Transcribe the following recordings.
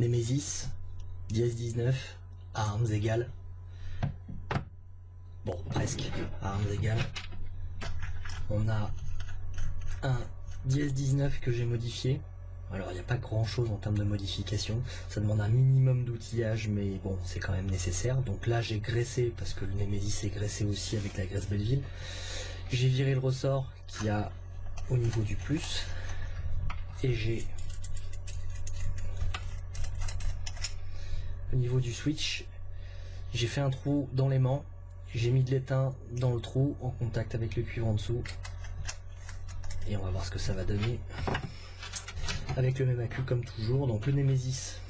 Nemesis, dièse 19, à armes égales. Bon, presque, à armes égales. On a un dièse 19 que j'ai modifié. Alors il n'y a pas grand chose en termes de modification, ça demande un minimum d'outillage, mais bon, c'est quand même nécessaire. Donc là j'ai graissé, parce que le Nemesis est graissé aussi avec la graisse Belleville. J'ai viré le ressort qu'il y a au niveau du plus, et j'ai au niveau du switch, j'ai fait un trou dans l'aimant, j'ai mis de l'étain dans le trou en contact avec le cuivre en dessous, et on va voir ce que ça va donner. Avec le même accu comme toujours. Donc le Nemesis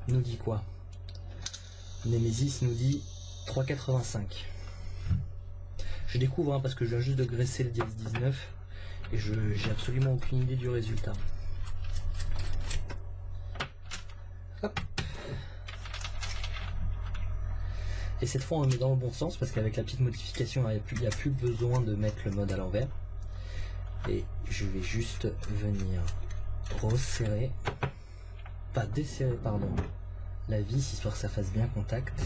nous dit quoi? Le Nemesis nous dit 3,85. Je découvre parce que je viens juste de graisser le dièse 19 et j'ai absolument aucune idée du résultat. Hop. Et cette fois on est dans le bon sens parce qu'avec la petite modification il n'y a plus besoin de mettre le mode à l'envers. Et je vais juste venir resserrer, pas desserrer pardon, la vis histoire que ça fasse bien contact.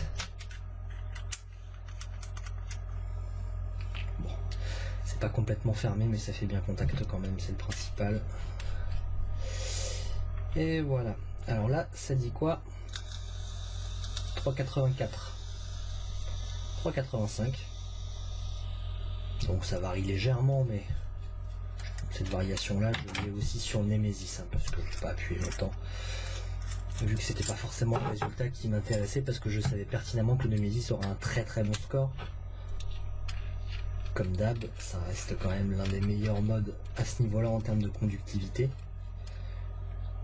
Bon, c'est pas complètement fermé mais ça fait bien contact quand même, c'est le principal. Et voilà, alors là ça dit quoi? 3,84, 3,85, donc ça varie légèrement, mais cette variation là je l'ai aussi sur le Nemesis parce que je ne peux pas appuyer longtemps vu que c'était pas forcément le résultat qui m'intéressait, parce que je savais pertinemment que le Nemesis aura un très bon score. Comme d'hab, ça reste quand même l'un des meilleurs modes à ce niveau là en termes de conductivité,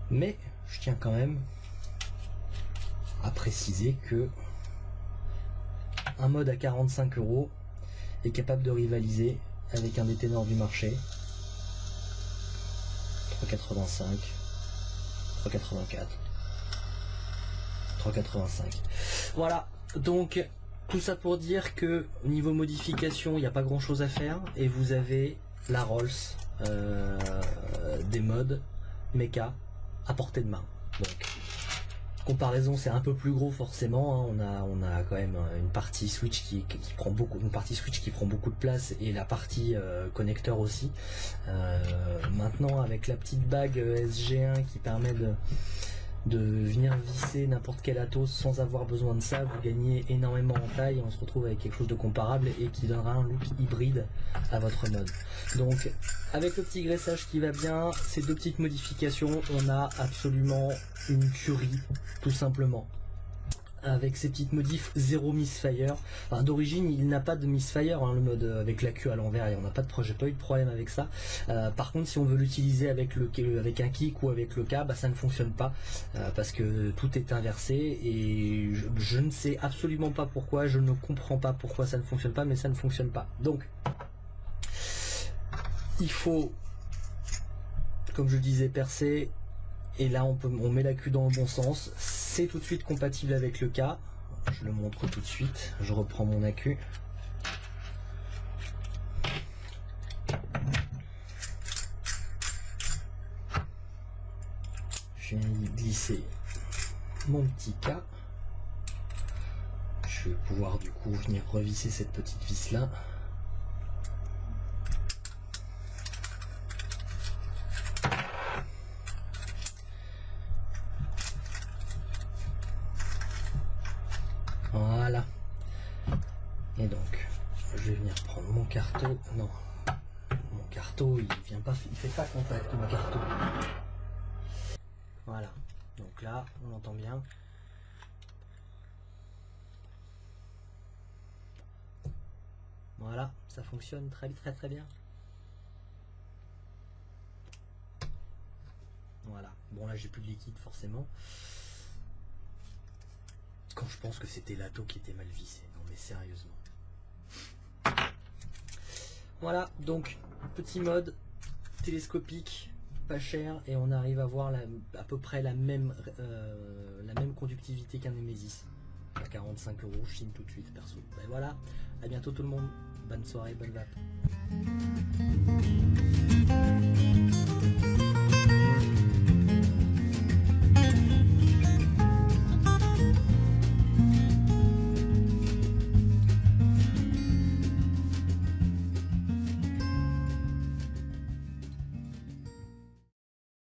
mais je tiens quand même à préciser que un mode à 45 € est capable de rivaliser avec un des ténors du marché. 3,85, 3,84, 3,85. Voilà, donc tout ça pour dire que au niveau modification, il n'y a pas grand chose à faire et vous avez la Rolls des modes mecha à portée de main. Donc comparaison, c'est un peu plus gros forcément, hein. On a quand même une partie switch qui prend beaucoup, de place, et la partie connecteur aussi. Maintenant avec la petite bague SG1 qui permet de venir visser n'importe quel Atos sans avoir besoin de ça, vous gagnez énormément en taille et on se retrouve avec quelque chose de comparable et qui donnera un look hybride à votre mode. Donc avec le petit graissage qui va bien, ces deux petites modifications, on a absolument une tuerie tout simplement. Avec ces petites modifs, zéro misfire. Enfin, d'origine il n'a pas de misfire, hein, le mode avec la queue à l'envers, et on n'a pas j'ai pas eu de problème avec ça. Par contre si on veut l'utiliser avec un kick ou avec le K, ça ne fonctionne pas parce que tout est inversé et je ne sais absolument pas pourquoi, je ne comprends pas pourquoi ça ne fonctionne pas, mais ça ne fonctionne pas. Donc il faut, comme je disais, percer. Et là on met la queue dans le bon sens, c'est tout de suite compatible avec le K, je le montre tout de suite, je reprends mon accu. Je viens y glisser mon petit K, je vais pouvoir du coup venir revisser cette petite vis là. Voilà. Et donc, je vais venir prendre mon carteau. Non, mon carteau, il vient pas, il fait pas contact, mon carteau. Voilà. Donc là, on l'entend bien. Voilà, ça fonctionne très bien. Voilà. Bon là, j'ai plus de liquide forcément. Quand je pense que c'était l'Ato qui était mal vissé. Non mais sérieusement. Voilà, donc petit mode télescopique, pas cher, et on arrive à voir à peu près la même conductivité qu'un Nemesis. À 45 €, je signe tout de suite perso. Ben voilà, à bientôt tout le monde. Bonne soirée, bonne vape.